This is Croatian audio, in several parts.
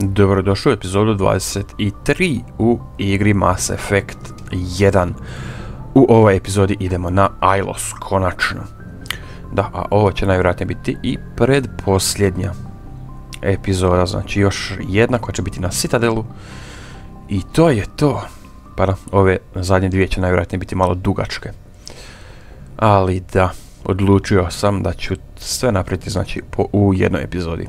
Dobrodošli u epizodu 23 u igri Mass Effect 1. U ovoj epizodi idemo na Ilos, konačno. Da, a ovo će najvjerojatnije biti i predposljednja epizoda, znači još jedna koja će biti na Citadelu. I to je to. Pa da, ove zadnje dvije će najvjerojatnije biti malo dugačke. Ali da, odlučio sam da ću sve napraviti, znači, u jednoj epizodi.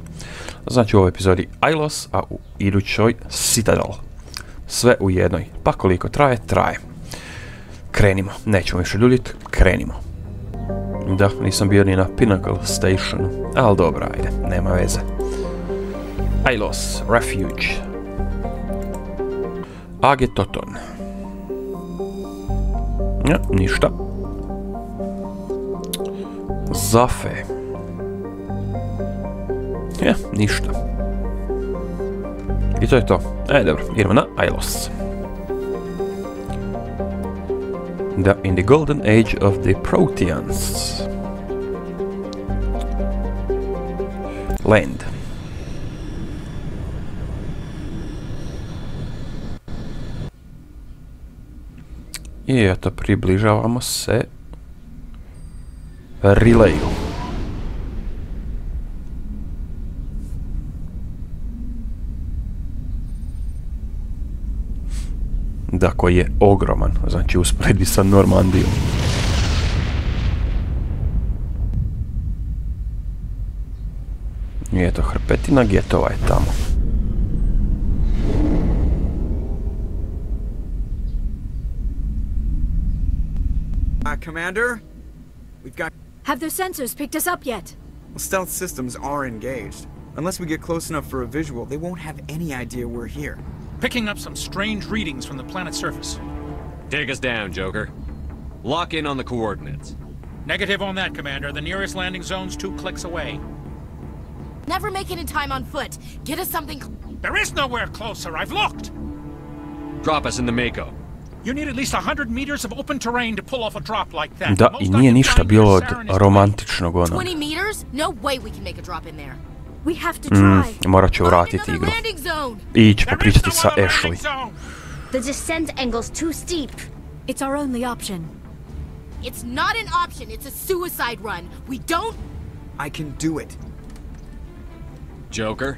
Znači u ovoj epizodi Ilos, a u idućoj Citadel. Sve u jednoj. Pa koliko traje, traje. Krenimo. Nećemo više ljuditi, krenimo. Da, nisam bio ni na Pinnacle Stationu. Ali dobro, ajde, nema veze. Ilos, Refuge. Agetoton. Ja, ništa. Zafe. Ja, ništa. I to je to. Dobro, idemo na Ilos. In the golden age of the Proteans. Land. I eto, približavamo se Relayu. Da, koji je ogroman, znači usporedbi sa Normandijom. I eto, hrpetina getova je tamo. Commander, we've got... Have their sensors picked us up yet? Well, stealth systems are engaged. Unless we get close enough for a visual, they won't have any idea we're here. Picking up some strange readings from the planet's surface. Take us down, Joker. Lock in on the coordinates. Negative on that, Commander. The nearest landing zone's 2 clicks away. Never make it in time on foot. Get us something... There is nowhere closer. I've looked. Drop us in the Mako. You need at least 100 meters of open terrain to pull off a drop like that. Da, i nije ništa bilo od romantičnog ono. 20 meters? No way we can make a drop in there. We have to try. Morat ću vratiti igru. I ići popričati sa Ashley. The descent angle's too steep. It's our only option. It's not an option, it's a suicide run. We don't... I can do it. Joker?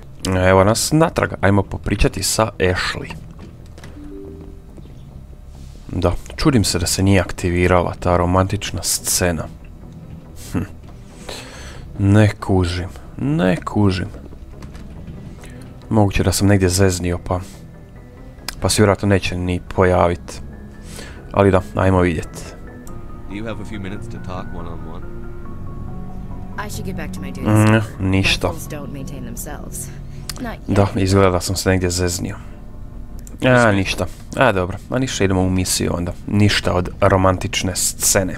Evo nas natrag, ajmo popričati sa Ashley. Da, čudim se da se nije aktivirala ta romantična scena. Ne kužim. Moguće da sam negdje zeznio, pa se vjerojatno neće ni pojavit. Ali da, ajmo vidjet. Ništa. Da, izgleda da sam se negdje zeznio. Ništa. Dobro. Ništa, idemo u misiju onda. Ništa od romantične scene.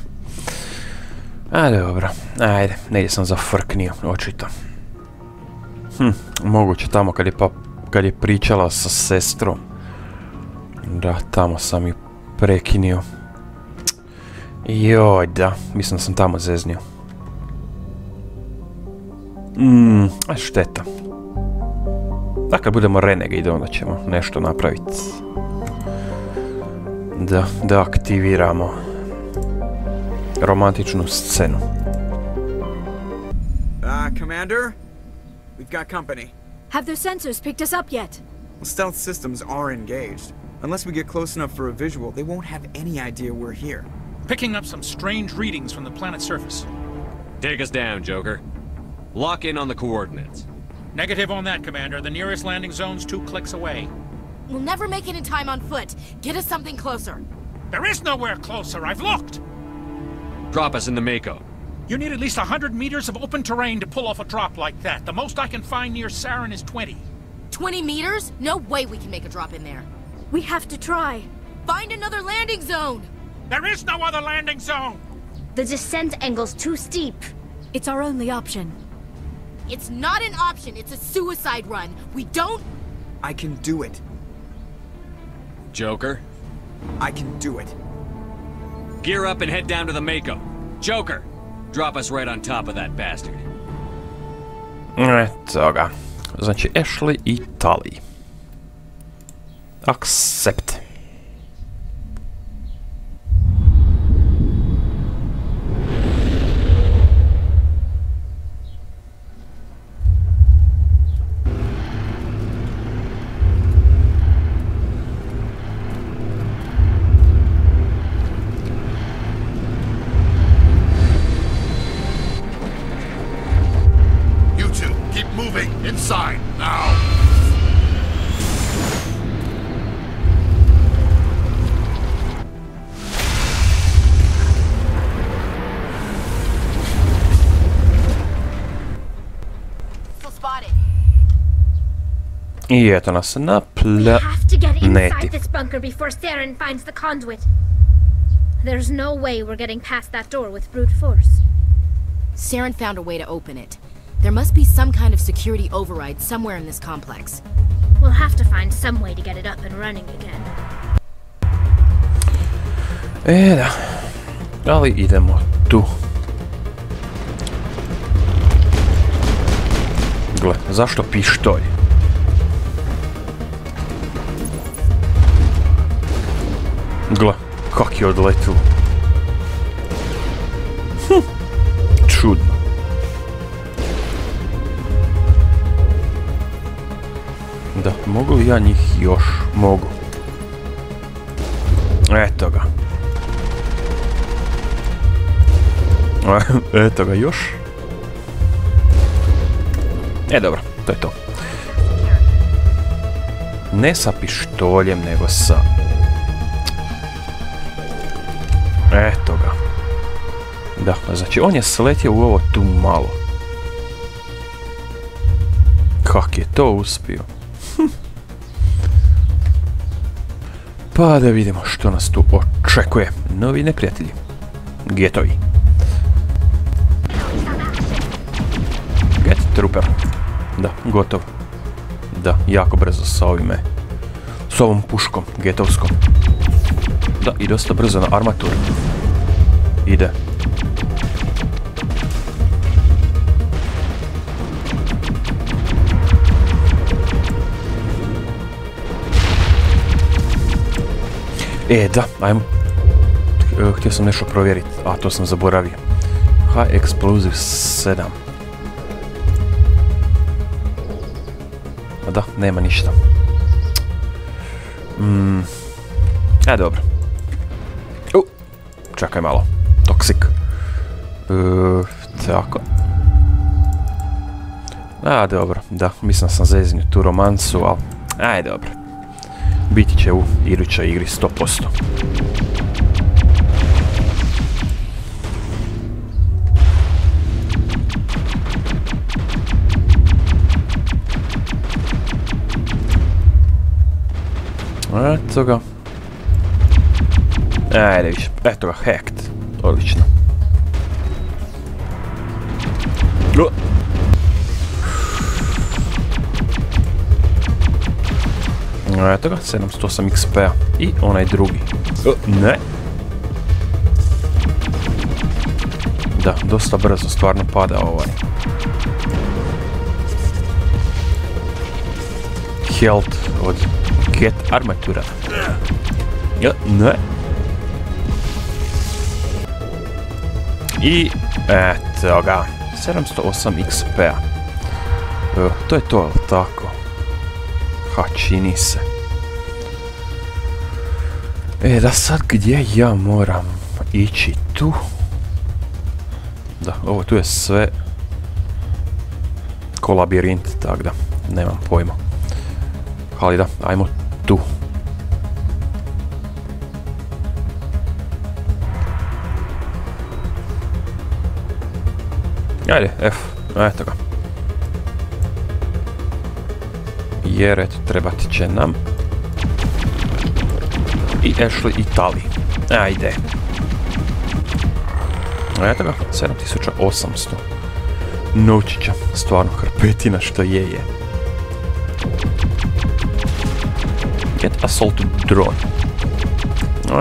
Dobro. Ajde, negdje sam zafrknio, očito. Moguće tamo kad je pričala sa sestrom. Da, tamo sam i prekinio. Joj, da. Mislim da sam tamo zeznio. Šteta. Da, kad budemo renegade, onda ćemo nešto napraviti. Da aktiviramo romantičnu scenu. Commander, we've got company. Have their sensors picked us up yet? Well, stealth systems are engaged. Unless we get close enough for a visual, they won't have any idea we're here. Picking up some strange readings from the planet's surface. Take us down, Joker. Lock in on the coordinates. Negative on that, Commander. The nearest landing zone's 2 clicks away. We'll never make it in time on foot. Get us something closer. There is nowhere closer. I've looked. Drop us in the Mako. You need at least 100 meters of open terrain to pull off a drop like that. The most I can find near Sarena is 20. 20 meters? No way we can make a drop in there. We have to try. Find another landing zone. There is no other landing zone. The descent angle's too steep. It's our only option. It's not an option, it's a suicide run. We don't... I can do it. Joker? I can do it. Gear up and head down to the Mako. Joker, drop us right on top of that bastard. Eto ga. Znači, Ashley i Tali. Accept. Inside, now! I eto nas na planeti. This bunker before Sarena finds the conduit. There's no way we're getting past that door with brute force. Sarena found a way to open it. There must be some kind of security override somewhere in this complex. We'll have to find some way to get it up and running again. Da. Ali idemo tu. Gle, zašto pištolj? Gle, kak je odletilo. Čudno. Da, mogu li ja njih još? Mogu. Eto ga. Eto ga još. Dobro, to je to. Ne sa pištoljem, nego sa... Eto ga. Da, znači on je sletio u ovo tu malo. Kak je to uspio? Pa da vidimo što nas tu očekuje. Novi neprijatelji. Getovi. Get trooper. Da, gotov. Da, jako brzo sa ovime. S ovom puškom, getovskom. Da, i dosta brzo na armaturu. Ide. Da, ajmo. Htio sam nešto provjeriti, a to sam zaboravio. High Explosive 7. Da, nema ništa. Dobro. Čekaj malo. Toxic. Tako. Dobro. Da, mislim sam zeznju tu romansu, ali... dobro. Biti će u idućoj igri 100%. Eto ga. Ajde više. Eto ga, hacked. Odlično. Eto ga, 708 XP-a. I onaj drugi. Ne. Da, dosta brzo stvarno pada ovaj. Health od Get armatura. Ne. I eto ga. 708 XP-a. To je to, ali tako? Ha, čini se. Da sad gdje ja moram ići tu? Da, ovo tu je sve ko labirint, tak da, nemam pojma. Ali da, ajmo tu. Ajde, F, eto ga. Jer eto, trebati će nam i Ashley i Tali. Ajde. Eto ga, 7800 novčića, stvarno hrpetina što je. Get assault drone.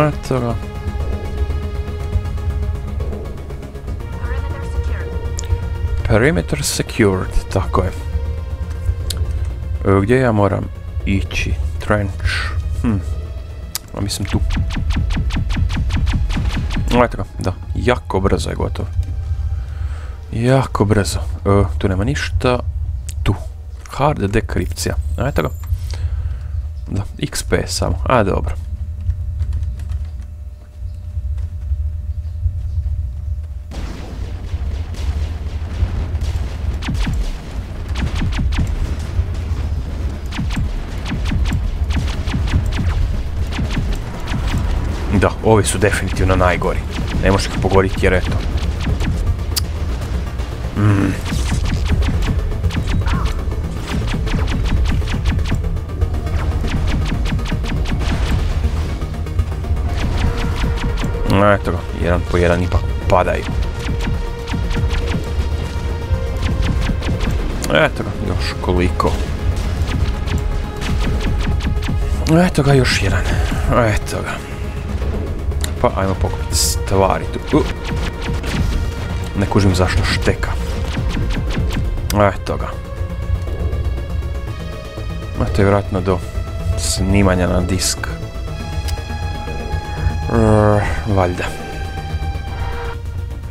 Eto ga. Perimeter secured, tako je. Gdje ja moram ići? Trench. Mislim tu. Eto ga, da. Jako brzo je gotovo. Jako brzo. Tu nema ništa. Tu. Hard dekripcija. Eto ga. Da, XP samo. A, dobro. Da, ovi su definitivno najgori. Ne možeš ih pogoditi jer eto. Eto ga, jedan po jedan ipak padaju. Eto ga, još koliko. Eto ga, još jedan. Eto ga. Pa ajmo pokupiti stvari tu. Ne kužim zašto šteka. Eto ga. To je vjerojatno do snimanja na disk. Valjda.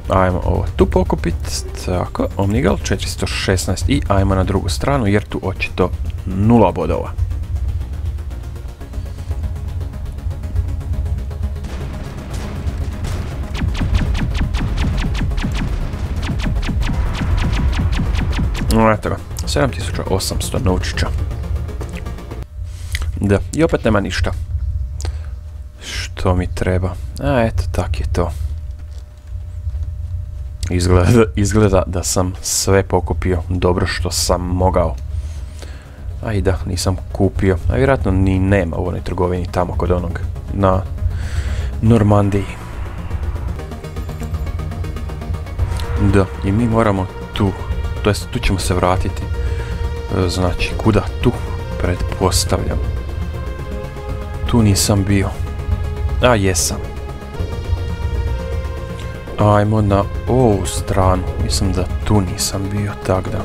Ajmo ovo tu pokupiti. Tako, Omnigal 416 i ajmo na drugu stranu jer tu očito 0 bodova. Eto ga, 7800 novčića. Da, i opet nema ništa. Što mi treba? A eto, tak je to. Izgleda da sam sve pokupio dobro što sam mogao. A i da, nisam kupio. A vjerojatno ni nema u onoj trgovini tamo kod onog na Normandiji. Da, i mi moramo tu. To jest, tu ćemo se vratiti. Znači, kuda? Tu, pretpostavljam. Tu nisam bio. A, jesam. Ajmo na ovu stranu. Mislim da tu nisam bio, tak da.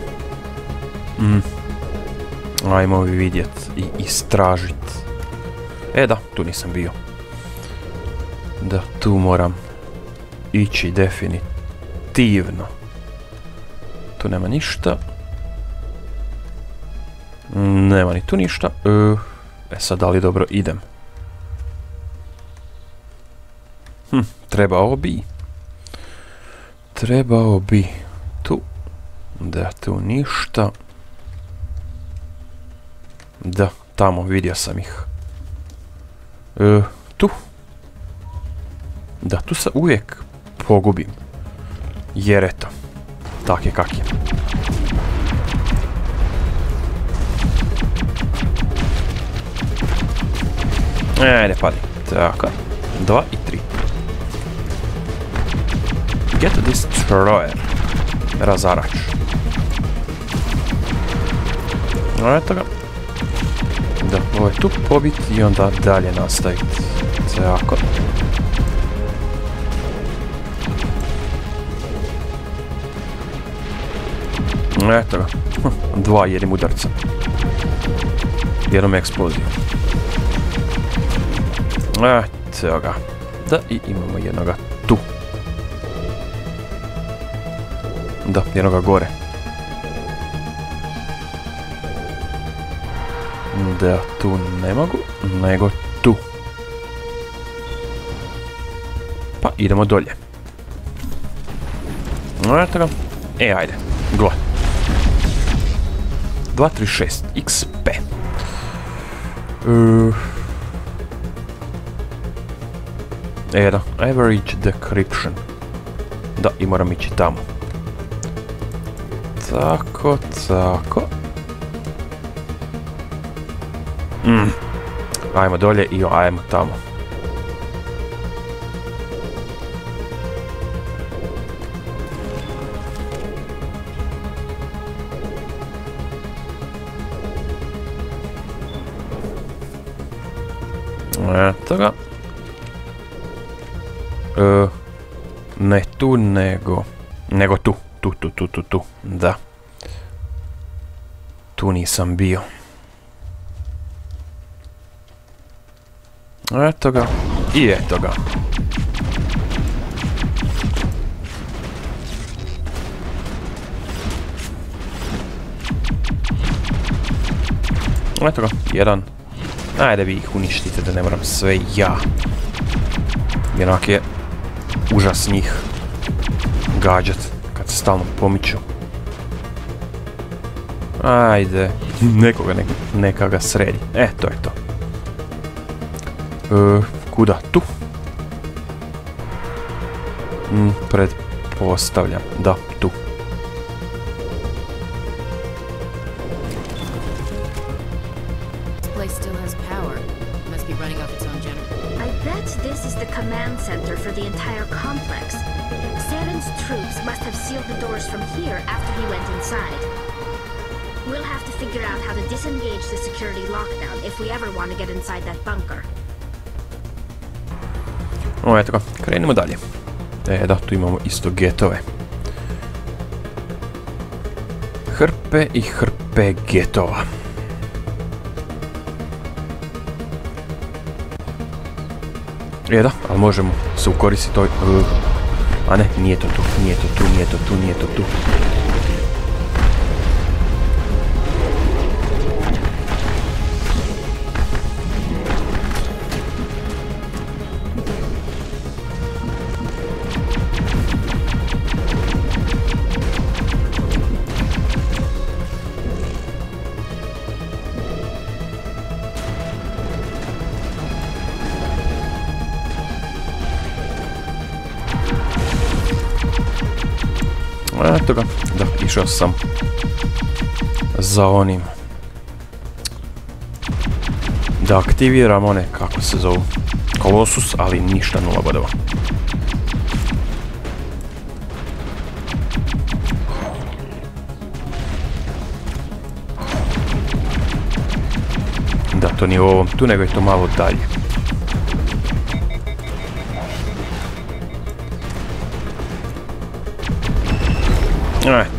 Ajmo vidjet i istražit. Da, tu nisam bio. Da, tu moram ići definitivno. Tu nema ništa. Nema ni tu ništa. Sad da li dobro idem? Trebao bi. Trebao bi. Tu. Da, tu ništa. Da, tamo vidio sam ih. Tu. Da, tu se uvijek pogubim. Jer eto. Tak je kak je. Ne padi. Tako. 2 i 3. Get destroyer. Razarač. Eto ga. Da, ovo je tu pobiti i onda dalje nastaviti. Tako. Eto ga. 2 jednim udarcem. Jednom eksplozijom. Eto ga. Da, i imamo jednoga tu. Da, jednoga gore. Da, tu ne mogu, nego tu. Pa idemo dolje. Eto ga. Ajde, gle. 236 XP. Da, average decryption. Da, i moram ići tamo. Tako, tako. Ajmo dolje i ajmo tamo. Eto ga. Ne tu, nego tu. Tu. Da. Tu nisam bio. Eto ga. I eto ga. Eto ga, jedan. Ajde vi ih uništite da ne moram sve ja. Jednak je užas njih gađat kad se stalno pomiču. Ajde, nekoga neka ga sredi. To je to. Kuda? Tu? Pretpostavljam, da, tu. Command center for the entire complex. Saren's troops must have sealed the doors from here after he went inside. We'll have to figure out how to disengage the security lockdown if we ever want to get inside that bunker. Eto ga, krenimo dalje. Da, tu imamo isto getove. Hrpe i hrpe getova. Da, ali možemo se ukoristiti ovoj... A ne, nije to tu, nije to tu, nije to tu, nije to tu. Eto ga, da, išao sam za onim da aktiviram one, kako se zovu, Kolosus, ali ništa 0 bodova. Da, to nije u ovom tu, nego je to malo dalje.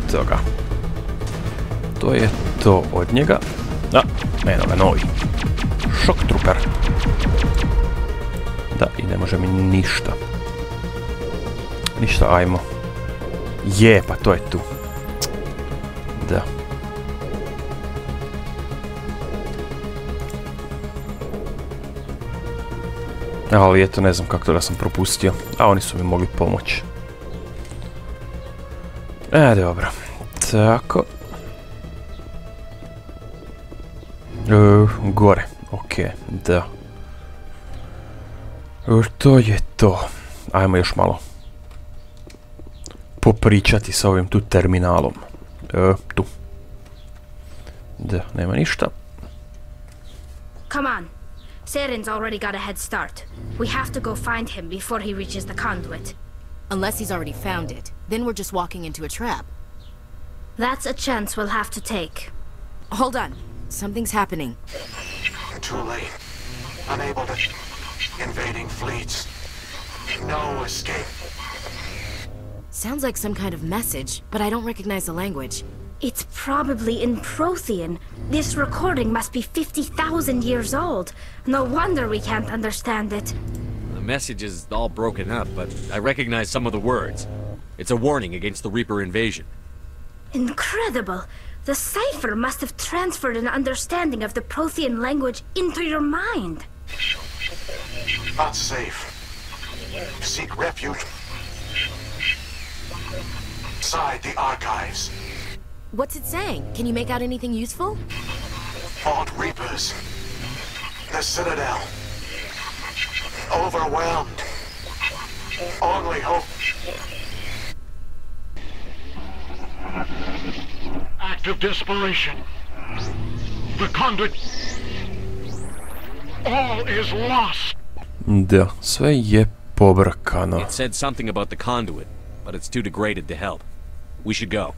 Eto ga. To je to od njega. Eno ga, novi. Šok truper. Da, i ne može mi ništa. Ništa, ajmo. Pa to je tu. Da. Ali eto, ne znam kako to da sam propustio. A oni su mi mogli pomoći. Dobro. Tako. Gore. Okej, da. To je to. Ajmo još malo popričati sa ovim tu terminalom. Tu. Da, nema ništa. Come on. Saren's already got a head start. We have to go find him before he reaches the conduit. Unless he's already found it, then we're just walking into a trap. That's a chance we'll have to take. Hold on. Something's happening. Too late. Unable to... Invading fleets. No escape. Sounds like some kind of message, but I don't recognize the language. It's probably in Prothean. This recording must be 50,000 years old. No wonder we can't understand it. The message is all broken up, but I recognize some of the words. It's a warning against the Reaper invasion. Incredible! The cipher must have transferred an understanding of the Prothean language into your mind. Not safe. Seek refuge inside the archives. What's it saying? Can you make out anything useful? Fought Reapers. The Citadel. Overwhelmed. Only hope. Act of desperation. The conduit. All is lost. Da, sve je pobrkano. It said something about the conduit, but it's too degraded to help. We should go.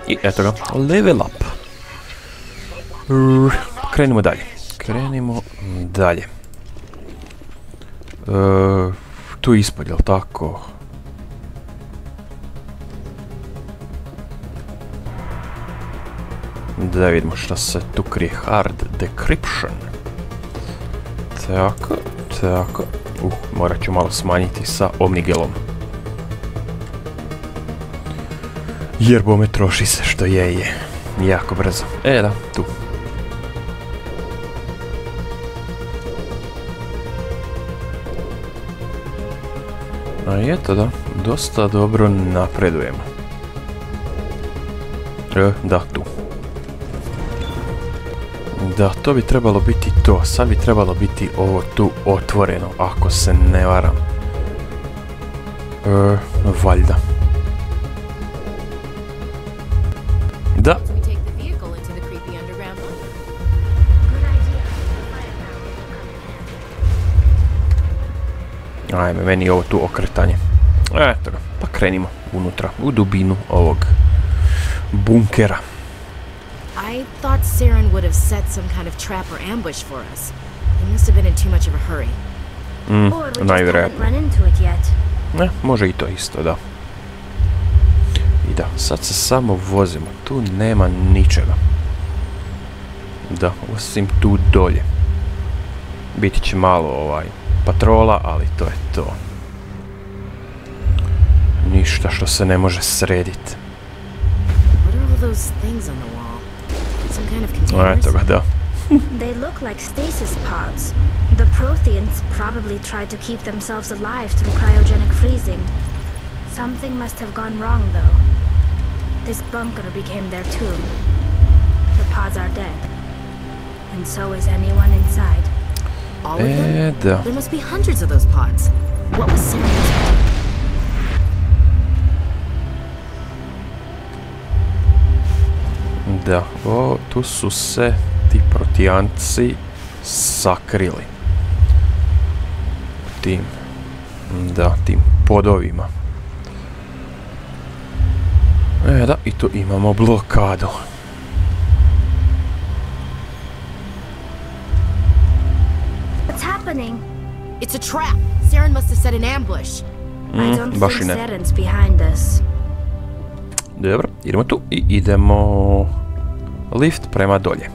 I eto ga, level up. Krenimo dalje. Krenimo dalje. Tu ispod, jel tako? Da vidimo šta se tu krije. Hard decryption. Tako, tako. Morat ću malo smanjiti sa omnigelom. Jer bome troši se što je. Jako brzo. Da, tu. A eto da, dosta dobro napredujemo. Da, tu. Da, to bi trebalo biti to. Sad bi trebalo biti ovo tu otvoreno, ako se ne varam. Valjda. Da. Ajme, meni je ovo tu okretanje. Eto ga, pa krenimo unutra, u dubinu ovog bunkera. I thought Sarena would have set some kind of trap or ambush for us. He must have been in too much of a hurry. Or we just haven't run into it yet. Može i to isto, da. I da, sad se samo vozimo. Tu nema ničega. Da, osim tu dolje. Biti će malo patrola, ali to je to. Ništa što se ne može srediti. Eto ga, da. They look like stasis pods. The Protheans probably tried to keep themselves alive through cryogenic freezing. Something must have gone wrong, though. This bunker became their tomb. The pods are dead. And so is anyone inside. All of them? There must be hundreds of those pods. What was Serena's plan? Da, tu su se ti protijanci sakrili. Tim podovima. Da, i tu imamo blokadu. What's happening? It's a trap. Sarena must have set an ambush. I don't think Serena's behind us. Dobro, idemo tu i idemo lift prema dolje.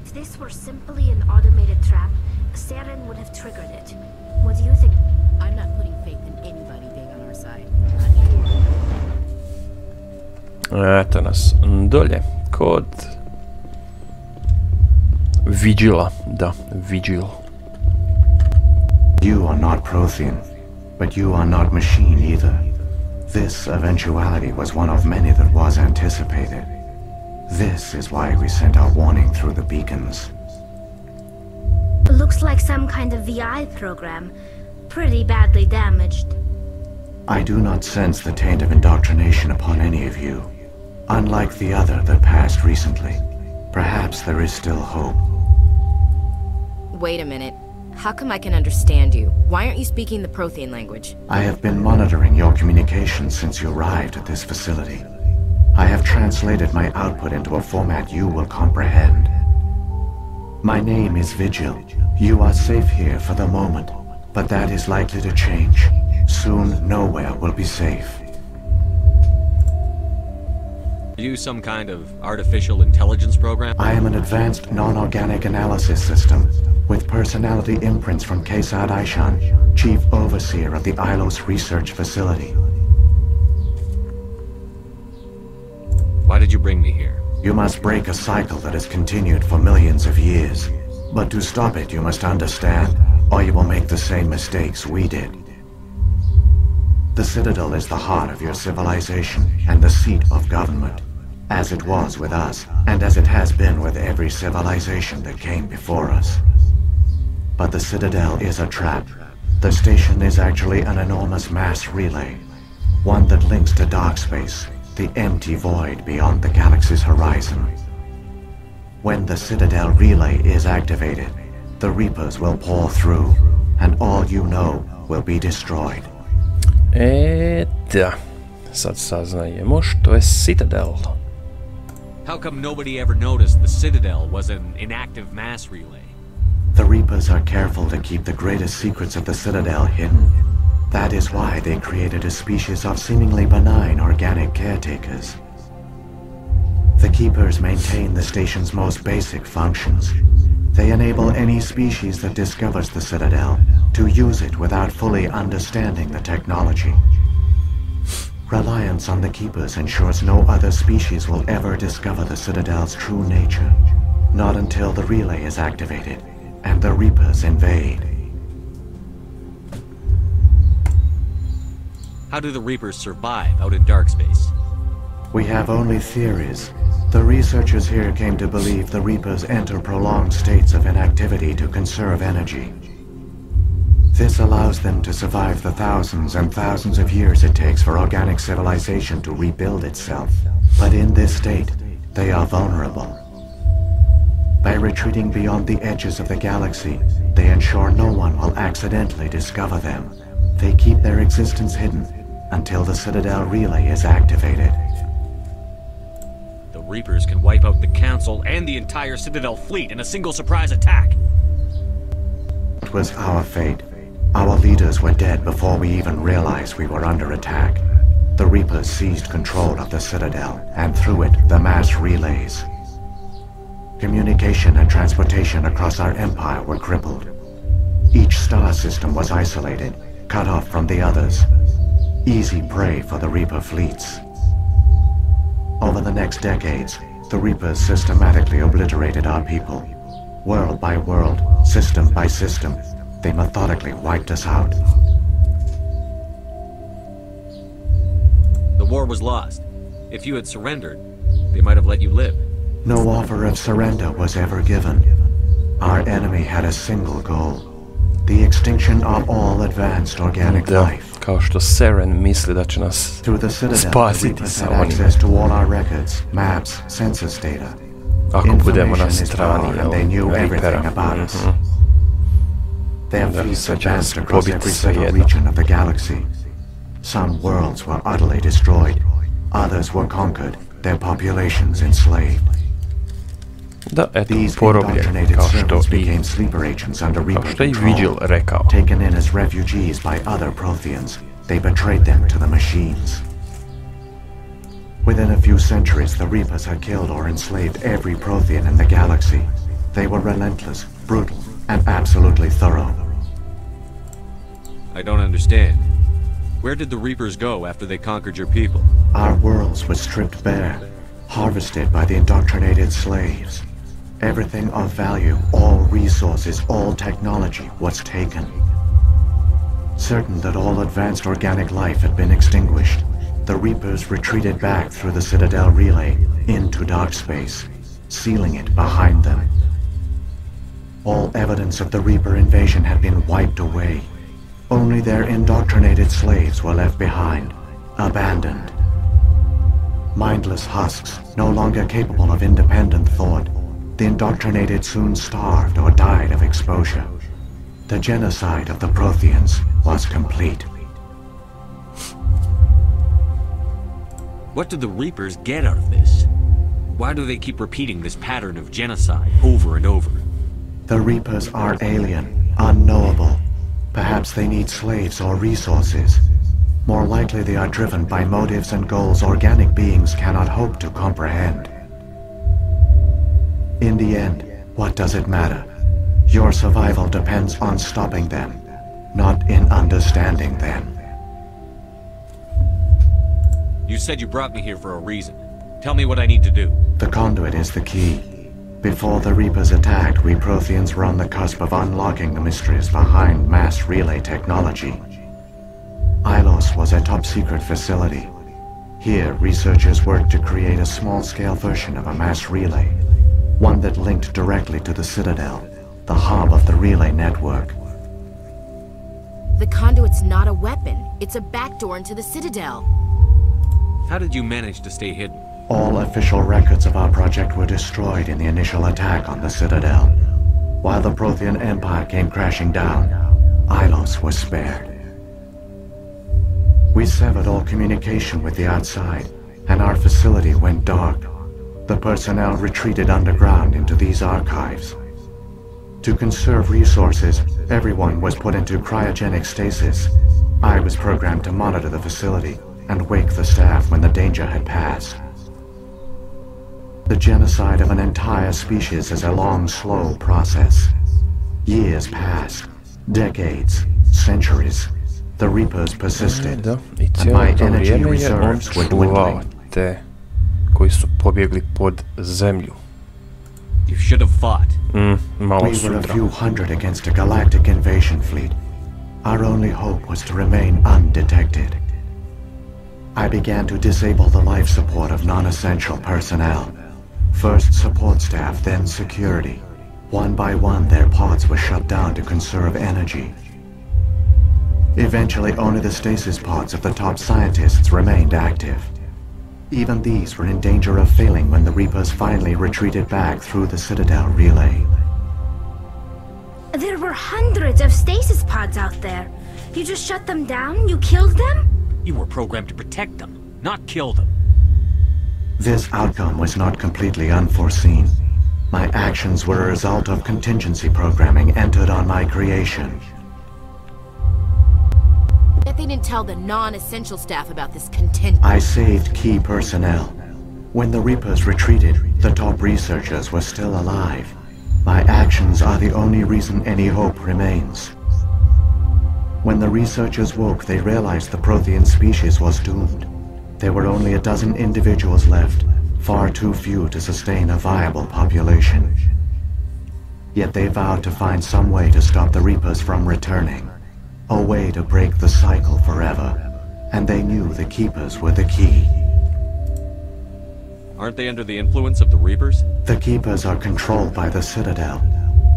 If this were simply an automated trap, Sarena would have triggered it. What do you think? I'm not putting faith in anybody being on our side. Eto nas dolje, kod Vigila, da, Vigil. You are not Prothean, but you are not machine either. This eventuality was one of many that was anticipated. This is why we sent our warning through the beacons. Looks like some kind of VI program. Pretty badly damaged. I do not sense the taint of indoctrination upon any of you. Unlike the other that passed recently, perhaps there is still hope. Wait a minute. How come I can understand you? Why aren't you speaking the Prothean language? I have been monitoring your communications since you arrived at this facility. I have translated my output into a format you will comprehend. My name is Vigil. You are safe here for the moment, but that is likely to change. Soon, nowhere will be safe. Are you some kind of artificial intelligence program? I am an advanced non-organic analysis system with personality imprints from Kesad Aishan, chief overseer of the Ilos research facility. Why did you bring me here? You must break a cycle that has continued for millions of years. But to stop it, you must understand, or you will make the same mistakes we did. The Citadel is the heart of your civilization and the seat of government, as it was with us, and as it has been with every civilization that came before us. But the Citadel is a trap. The station is actually an enormous mass relay, one that links to dark space, the empty void beyond the galaxy's horizon. When the Citadel relay is activated, the Reapers will pour through, and all you know will be destroyed. Da, sad saznajemo što je Citadel. How come nobody ever noticed the Citadel was an inactive mass relay? The Reapers are careful to keep the greatest secrets of the Citadel hidden. That is why they created a species of seemingly benign organic caretakers. The Keepers maintain the station's most basic functions. They enable any species that discovers the Citadel to use it without fully understanding the technology. Reliance on the Keepers ensures no other species will ever discover the Citadel's true nature. Not until the relay is activated and the Reapers invade. How do the Reapers survive out in dark space? We have only theories. The researchers here came to believe the Reapers enter prolonged states of inactivity to conserve energy. This allows them to survive the thousands and thousands of years it takes for organic civilization to rebuild itself. But in this state, they are vulnerable. By retreating beyond the edges of the galaxy, they ensure no one will accidentally discover them. They keep their existence hidden until the Citadel relay is activated. The Reapers can wipe out the Council and the entire Citadel fleet in a single surprise attack. It was our fate. Our leaders were dead before we even realized we were under attack. The Reapers seized control of the Citadel, and through it, the mass relays. Communication and transportation across our empire were crippled. Each star system was isolated, cut off from the others. Easy prey for the Reaper fleets. Over the next decades, the Reapers systematically obliterated our people. World by world, system by system, they methodically wiped us out. The war was lost. If you had surrendered, they might have let you live. No offer of surrender was ever given. Our enemy had a single goal. The extinction of all advanced organic life. Kao što Saren misli da će nas Through the Citadel, the spasiti Reapers sa had onim. access to all our records, maps, census data. Ako budemo na Information is strani power, and they knew everything Reapera. about us. Their Da, fleets sad će nas advanced across pobiti every sve single jedno. region of the galaxy. Some worlds were utterly destroyed. Others were conquered, their populations enslaved. Da, eto, These porobljeni, indoctrinated kao što servants i, became sleeper agents under kao Reaper što i Vigil control. rekao. Taken in as refugees by other Protheans, they betrayed them to the machines. Within a few centuries, the Reapers had killed or enslaved every Prothean in the galaxy. They were relentless, brutal, and absolutely thorough. I don't understand. Where did the Reapers go after they conquered your people? Our worlds were stripped bare, harvested by the indoctrinated slaves. Everything of value, all resources, all technology was taken. Certain that all advanced organic life had been extinguished, the Reapers retreated back through the Citadel relay into dark space, sealing it behind them. All evidence of the Reaper invasion had been wiped away. Only their indoctrinated slaves were left behind, abandoned. Mindless husks, no longer capable of independent thought, the indoctrinated soon starved or died of exposure. The genocide of the Protheans was complete. What do the Reapers get out of this? Why do they keep repeating this pattern of genocide over and over? The Reapers are alien, unknowable. Perhaps they need slaves or resources. More likely they are driven by motives and goals organic beings cannot hope to comprehend. In the end, what does it matter? Your survival depends on stopping them, not in understanding them. You said you brought me here for a reason. Tell me what I need to do. The conduit is the key. Before the Reapers attacked, we Protheans were on the cusp of unlocking the mysteries behind mass relay technology. Ilos was a top-secret facility. Here, researchers worked to create a small-scale version of a mass relay, one that linked directly to the Citadel, the hub of the relay network. The conduit's not a weapon. It's a backdoor into the Citadel. How did you manage to stay hidden? All official records of our project were destroyed in the initial attack on the Citadel. While the Prothean Empire came crashing down, Ilos was spared. We severed all communication with the outside, and our facility went dark. The personnel retreated underground into these archives. To conserve resources, everyone was put into cryogenic stasis. I was programmed to monitor the facility and wake the staff when the danger had passed. The genocide of an entire species is a long, slow process. Years passed, decades, centuries. The Reapers persisted, and my energy reserves were dwindling. Koji su pobjegli pod zemlju. You should have fought. Malo We were a sudra. few hundred against a galactic invasion fleet. Our only hope was to remain undetected. I began to disable the life support of non-essential personnel. First support staff, then security. One by one, their pods were shut down to conserve energy. Eventually, only the stasis pods of the top scientists remained active. Even these were in danger of failing when the Reapers finally retreated back through the Citadel relay. There were hundreds of stasis pods out there. You just shut them down? You killed them? You were programmed to protect them, not kill them. This outcome was not completely unforeseen. My actions were a result of contingency programming entered on my creation. Bet they didn't tell the non-essential staff about this content. I saved key personnel. When the Reapers retreated, the top researchers were still alive. My actions are the only reason any hope remains. When the researchers woke, they realized the Prothean species was doomed. There were only a dozen individuals left, far too few to sustain a viable population. Yet they vowed to find some way to stop the Reapers from returning. A way to break the cycle forever. And they knew the Keepers were the key. Aren't they under the influence of the Reapers? The Keepers are controlled by the Citadel.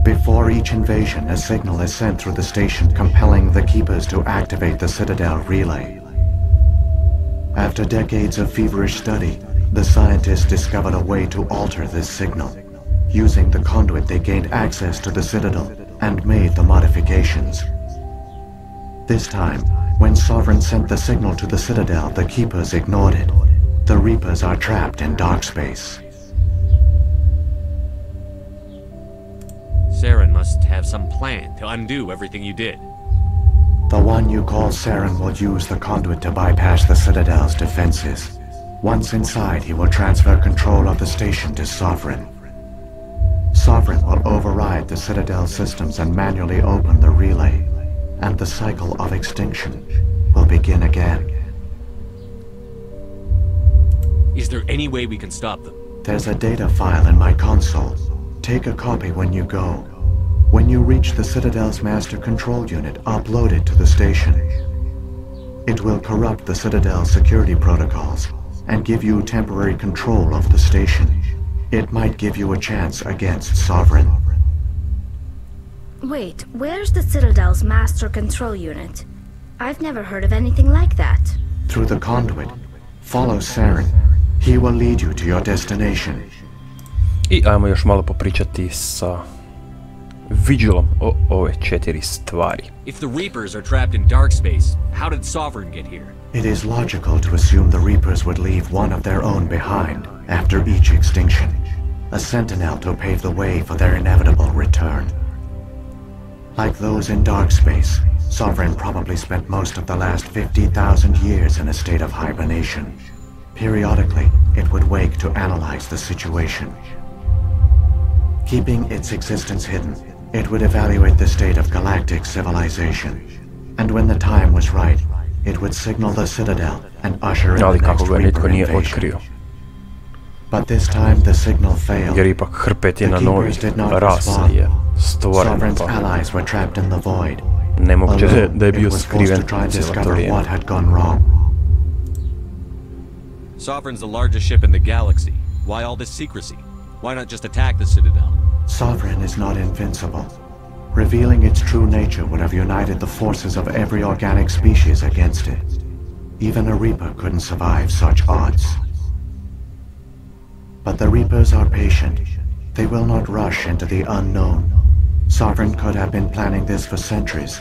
Before each invasion, a signal is sent through the station compelling the Keepers to activate the Citadel relay. After decades of feverish study, the scientists discovered a way to alter this signal. Using the conduit, they gained access to the Citadel and made the modifications. This time, when Sovereign sent the signal to the Citadel, the Keepers ignored it. The Reapers are trapped in dark space. Sarena must have some plan to undo everything you did. The one you call Sarena will use the conduit to bypass the Citadel's defenses. Once inside, he will transfer control of the station to Sovereign. Sovereign will override the Citadel systems and manually open the relay, and the cycle of extinction will begin again. Is there any way we can stop them? There's a data file in my console. Take a copy when you go. When you reach the Citadel's master control unit, upload it to the station. It will corrupt the Citadel's security protocols and give you temporary control of the station. It might give you a chance against Sovereign. Wait, where's the Citadel's master control unit? I've never heard of anything like that. Through the conduit, follow Sarena. He will lead you to your destination. I ajmo još malo popričati sa Vigilom o ove 4 stvari. If the Reapers are trapped in dark space, how did Sovereign get here? It is logical to assume the Reapers would leave one of their own behind after each extinction. A sentinel to pave the way for their inevitable return. Like those in dark space, Sovereign probably spent most of the last 50,000 years in a state of hibernation. Periodically, it would wake to analyze the situation. Keeping its existence hidden, it would evaluate the state of galactic civilization. And when the time was right, it would signal the Citadel and usher in the next Reaper invasion. But this time the signal failed. Jer ipak hrpet je The na novi, Keepers did not rasa respond. je stvoren, Sovereign's pa allies were trapped in the void. nemoguće Alone, da je it bio was forced skriven to try and cijelo to discover vrijeme. what had gone wrong. Sovereign's the largest ship in the galaxy. Why all this secrecy? Why not just attack the Citadel? Sovereign is not invincible. Revealing its true nature would have united the forces of every organic species against it. Even a Reaper couldn't survive such odds. But the Reapers are patient. They will not rush into the unknown. Sovereign could have been planning this for centuries,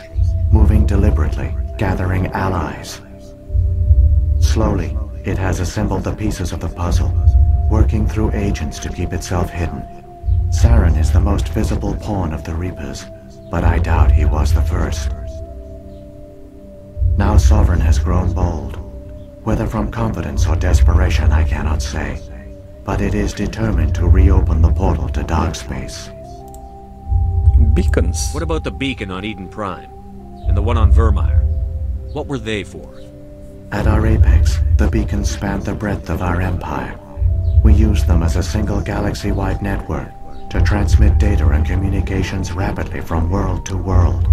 moving deliberately, gathering allies. Slowly, it has assembled the pieces of the puzzle, working through agents to keep itself hidden. Sarena is the most visible pawn of the Reapers, but I doubt he was the first. Now Sovereign has grown bold. Whether from confidence or desperation, I cannot say. But it is determined to reopen the portal to dark space. Beacons. What about the beacon on Eden Prime? And the one on Vermeer? What were they for? At our apex, the beacons spanned the breadth of our empire. We used them as a single galaxy-wide network to transmit data and communications rapidly from world to world.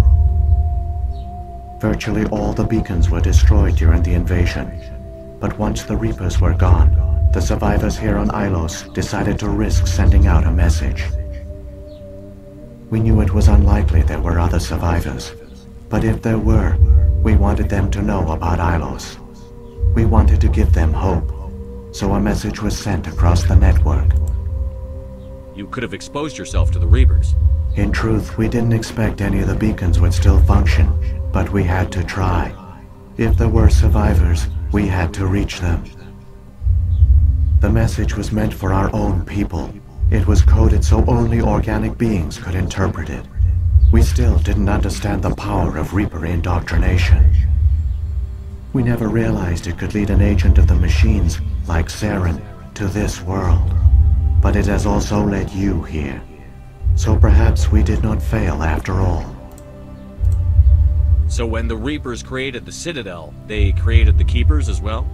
Virtually all the beacons were destroyed during the invasion. But once the Reapers were gone, the survivors here on Ilos decided to risk sending out a message. We knew it was unlikely there were other survivors, but if there were, we wanted them to know about Ilos. We wanted to give them hope, so a message was sent across the network. You could have exposed yourself to the Reapers. In truth, we didn't expect any of the beacons would still function, but we had to try. If there were survivors, we had to reach them. The message was meant for our own people. It was coded so only organic beings could interpret it. We still didn't understand the power of Reaper indoctrination. We never realized it could lead an agent of the machines, like Sarena, to this world. But it has also led you here. So perhaps we did not fail after all. So when the Reapers created the Citadel, they created the Keepers as well?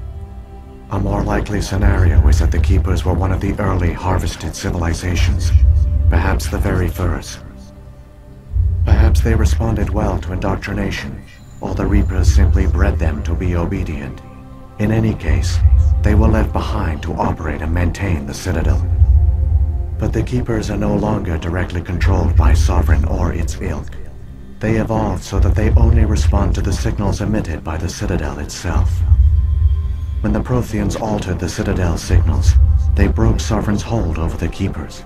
A more likely scenario is that the Keepers were one of the early harvested civilizations. Perhaps the very first. Perhaps they responded well to indoctrination, or the Reapers simply bred them to be obedient. In any case, they were left behind to operate and maintain the Citadel. But the Keepers are no longer directly controlled by Sovereign or its ilk. They evolved so that they only respond to the signals emitted by the Citadel itself. When the Protheans altered the Citadel signals, they broke Sovereign's hold over the Keepers.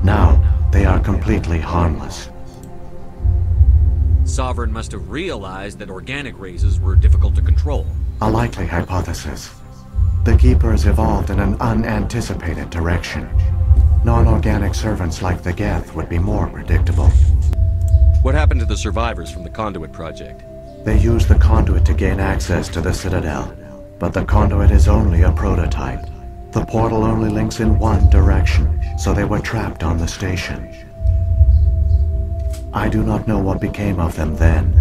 Now, they are completely harmless. Sovereign must have realized that organic races were difficult to control. A likely hypothesis. The Keepers evolved in an unanticipated direction. Non-organic servants like the Geth would be more predictable. What happened to the survivors from the Conduit project? They used the Conduit to gain access to the Citadel, but the Conduit is only a prototype. The portal only links in one direction, so they were trapped on the station. I do not know what became of them then.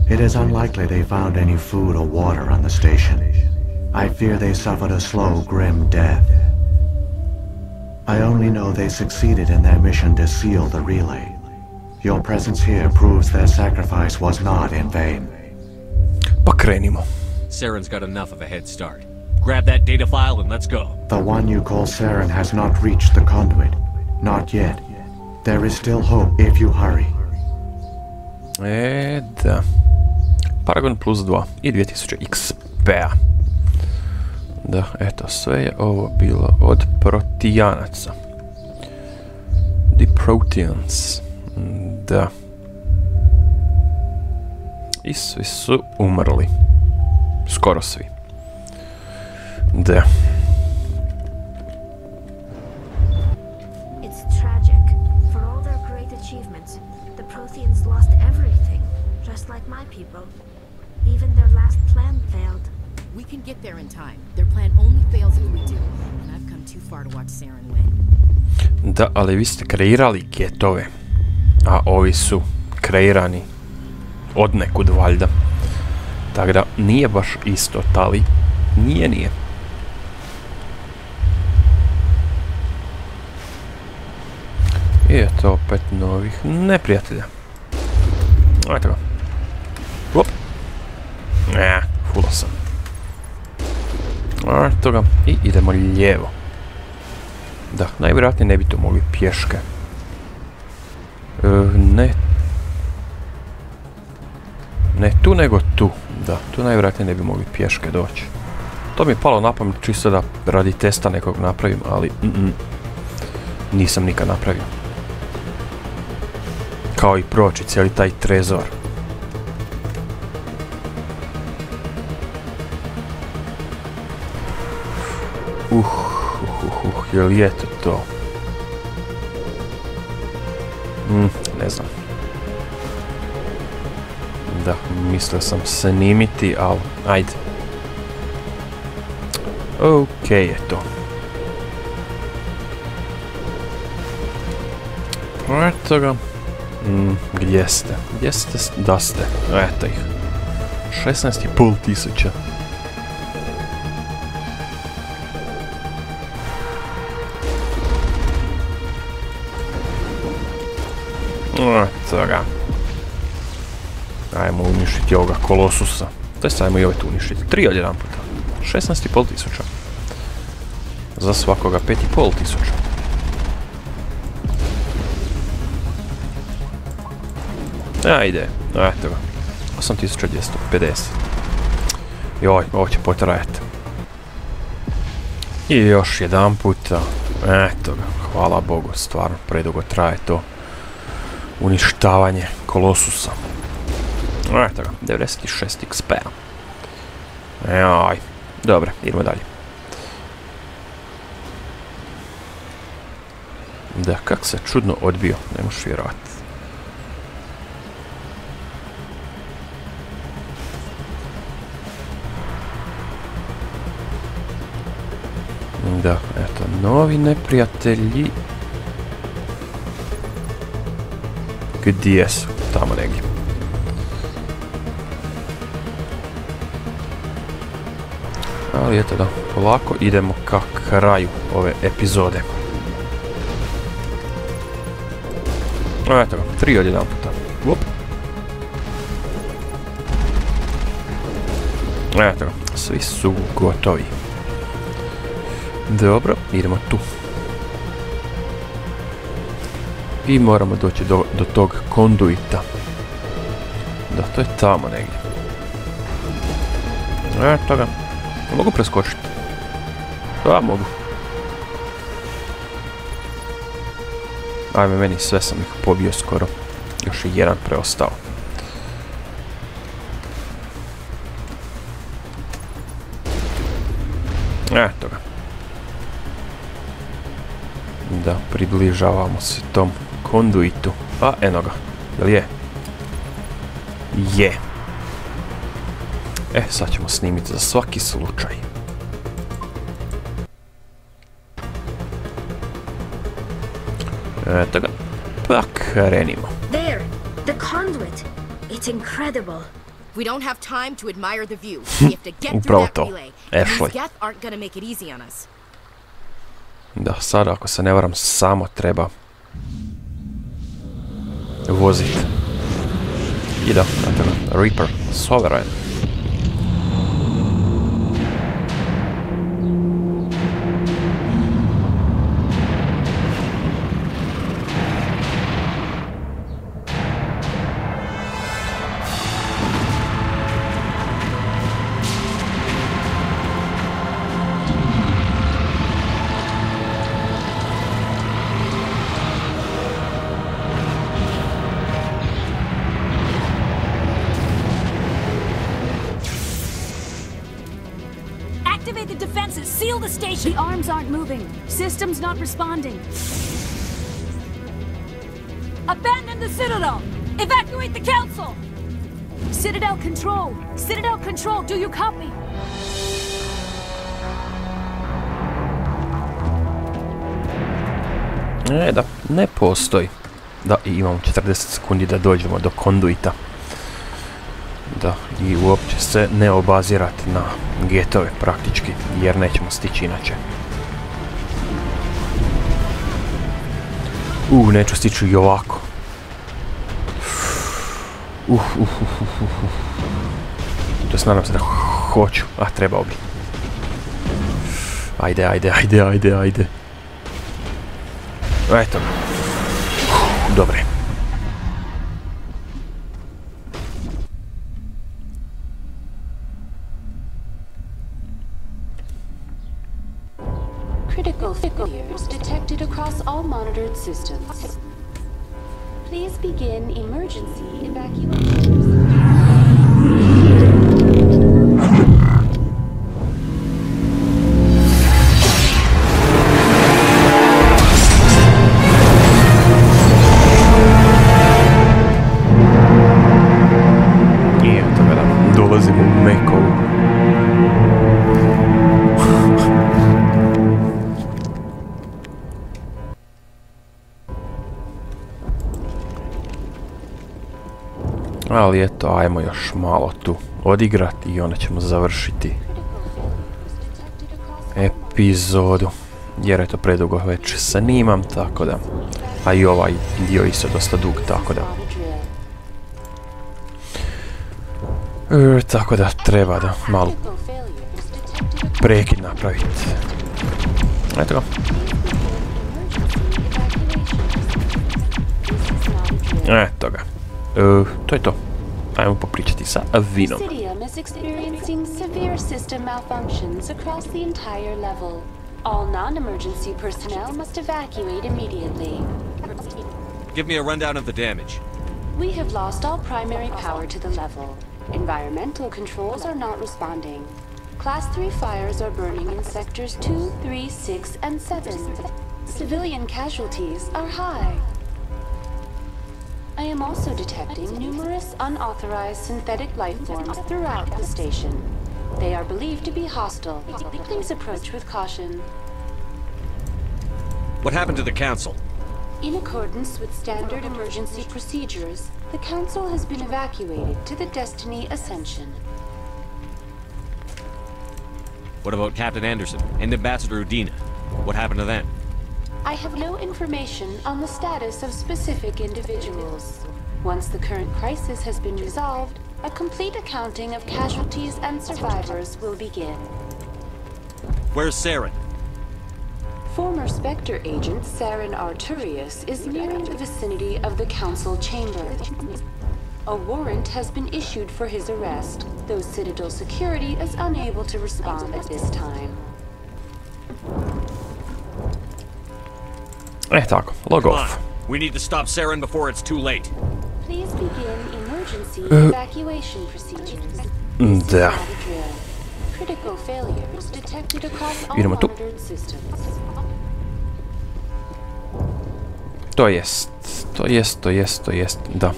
It is unlikely they found any food or water on the station. I fear they suffered a slow, grim death. I only know they succeeded in their mission to seal the relay. Your presence here proves their sacrifice was not in vain. Pa krenimo. Saren's got enough of a head start. Grab that data file and let's go. The one you call Sarena has not reached the Conduit. Not yet. There is still hope if you hurry. Da. Paragon plus 2 i 2000 XP-a. Da, eto, sve je ovo bilo od Protijanaca. The Proteans. Da. I svi su umrli. Skoro svi. Da. It's tragic. For all their great achievements, the Protheans lost everything, just like my people. Even their last plan failed. We can get there in time. Their plan only fails if we do. And I've come too far to watch Sarena win. Da, ali vi ste kreirali getove. A ovi su kreirani od nekud valjda. Tako da nije baš isto, ali nije. I eto opet novih neprijatelja. Ajde ga. Hop. Fulo sam. Eto ga. I idemo lijevo. Da, najvjerojatnije ne bi to mogli pješke. Ne tu nego tu. Da, tu najvjerojatnije ne bi mogli pješke doći. To mi je palo na pamet čisto da radi testa nekog napravim, ali nisam nikad napravio. Kao i proći cijeli taj trezor. Jel je to? Ne znam. Da, mislio sam snimiti, ali ajde. Okej je to. Eto ga. Gdje ste? Gdje ste? Da ste. Eto ih. 16.500. Eto ga. Ajmo uništiti ovoga kolosusa. To je ajmo i ovaj tu uništiti. 3 od jedan puta. 16.500. Za svakoga 5.500. Ajde, eto ga. 8.250. Joj, ovo će potrajati. I još jedan puta. Eto ga, hvala Bogu, stvarno predugo traje to uništavanje kolosusa. Eto ga, 96 XP-a. Joj, dobro, idemo dalje. Da, kak se čudno odbio, ne možeš vjerovati. Da, eto, novi neprijatelji. Gdje su? Tamo negdje. Ali eto da, polako idemo ka kraju ove epizode. Eto ga, 3 od jedan puta. Up. Eto ga, svi su gotovi. Dobro, idemo tu. I moramo doći do tog konduita. Da, to je tamo negdje. Eto ga. Mogu preskočiti? Da, mogu. Ajme, meni sve sam ih pobio skoro. Još je jedan preostao. Eto ga. Da, približavamo se tom konduitu. A, eno ga. Jel je? Je. Sad ćemo snimiti za svaki slučaj. Eto ga. Pa krenimo. There, the conduit. It's incredible. We don't have time to admire the view. We have to get through that relay. These geth aren't gonna make it easy on us. Da, sada ako se ne varam, samo treba voziti. I da, eto ga, Reaper, Sovereign. Activate the defenses! Seal the station! The arms aren't moving. System's not responding. Abandon the Citadel! Evacuate the Council! Citadel Control! Citadel Control, do you copy? Da, ne postoji. Da, i imamo 40 sekundi da dođemo do konduita. Da, i uopće se ne obazirati na getove praktički, jer nećemo stići inače. Neću stići i ovako. To se nadam se da hoću, a trebao bi. Ajde. Eto. Dobre. Critical failures detected across all monitored systems. Please begin emergency evacuation. Ali eto, ajmo još malo tu odigrati i onda ćemo završiti epizodu. Jer eto, predugo već snimam, tako da... A i ovaj dio isto dosta dug, tako da... Tako da treba da malo prekid napraviti. Eto ga. Eto ga. To je to. Ajmo popričati sa Vinom. All non-emergency personnel must evacuate immediately. Give me a rundown of the damage. We have lost all primary power to the level. Environmental controls are not responding. Class 3 fires are burning in sectors 2, 3, 6, and 7. Civilian casualties are high. I am also detecting numerous unauthorized synthetic life forms throughout the station. They are believed to be hostile. Please approach with caution. What happened to the council? In accordance with standard emergency procedures, the council has been evacuated to the Destiny Ascension. What about Captain Anderson and Ambassador Udina? What happened to them? I have no information on the status of specific individuals. Once the current crisis has been resolved, a complete accounting of casualties and survivors will begin. Where's Sarena? Former Spectre agent Sarena Arturius is near the vicinity of the council chamber. A warrant has been issued for his arrest, though Citadel security is unable to respond at this time. Tako, log off. We need to stop Sarena before it's too late. Please begin emergency evacuation procedures. Da. Critical failures detected across all Idemo tu. monitored systems. To jest, da.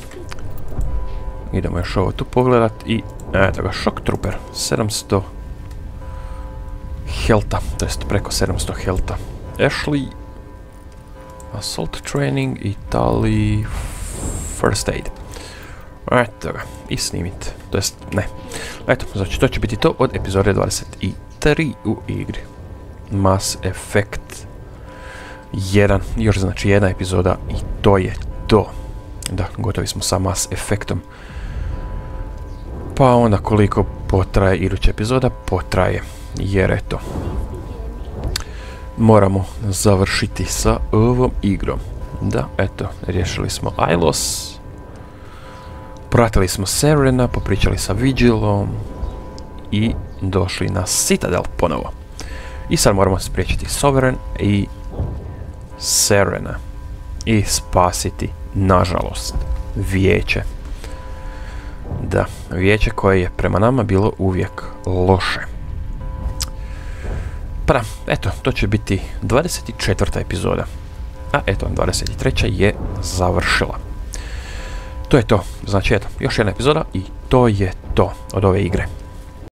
Idemo još ovo tu pogledat i... Eto ga, Shock Trooper, 700 helta, to jest preko 700 helta. Ashley, Assault Training, Italy, First Aid. Eto ga, i snimit, to jest, ne. Eto, znači to će biti to od epizode 23 u igri Mass Effect 1, još znači jedna epizoda i to je to. Da, gotovi smo sa Mass Effectom. Pa onda koliko potraje iduća epizoda, potraje, jer eto, moramo završiti sa ovom igrom. Da, eto, riješili smo Ilos, pratili smo Sarena, popričali sa Vigilom i došli na Citadel ponovo. I sad moramo spriječiti Sovereign i Sarena i spasiti, nažalost, vijeće. Da, vijeće koje je prema nama bilo uvijek loše. Pa, eto, to će biti 24. epizoda. A eto, 23. je završila. To je to. Znači, eto, još jedna epizoda i to je to od ove igre.